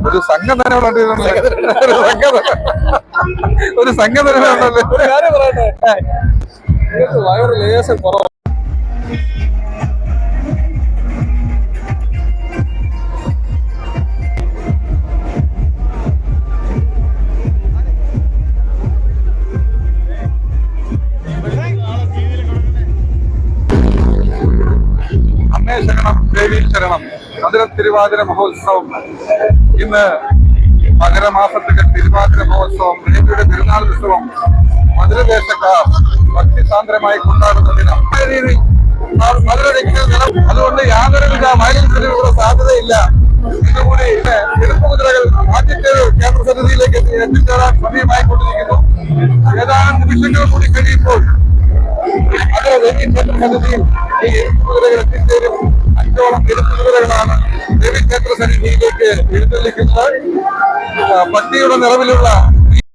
ഒരു സംഘം തന്നെ ഒരു സംഘം തന്നെ ഉണ്ടല്ലോ. ഒരു കാര്യം പറയട്ടെ, നിങ്ങൾക്ക് വയറ് ലേശം കുറവാണ്. അമ്മേ ശരണം ദേവി ശരണം. മധുര തിരുവാതിര മഹോത്സവം ഇന്ന് മകരമാസത്തിലെ തിരുവാതിര മഹോത്സവം, ദേവിയുടെ തിരുനാൾ ഉത്സവം മധുരദേശക്കാർ ഭക്തിസാന്ദ്രമായി കൊണ്ടാടുന്ന ദിനം. അതുകൊണ്ട് യാതൊരുവിധ വയലൻസിനും ഇവിടെ സാധ്യതയില്ല. ഇതുകൂടി എളുപ്പ കുതിരകൾ ആദ്യത്തെ കേന്ദ്ര സന്നിധിയിലേക്ക് എത്തിച്ചേരാൻ സമയമായിക്കൊണ്ടിരിക്കുന്നു. ഏതാനും നിമിഷങ്ങൾ കൂടി കഴിയുമ്പോൾ അത് ദേവീക്ഷേത്ര സന്നിധിയിൽ ഈ എഴുത്തുകുതിരകൾ എത്തിച്ചേരും. 5ഓളം എഴുത്തുകുതിരകളാണ് ദേവീക്ഷേത്ര സന്നിധിയിലേക്ക് എഴുന്നള്ളിക്കുന്നത്. ഭക്തിയുടെ നിറവിലുള്ള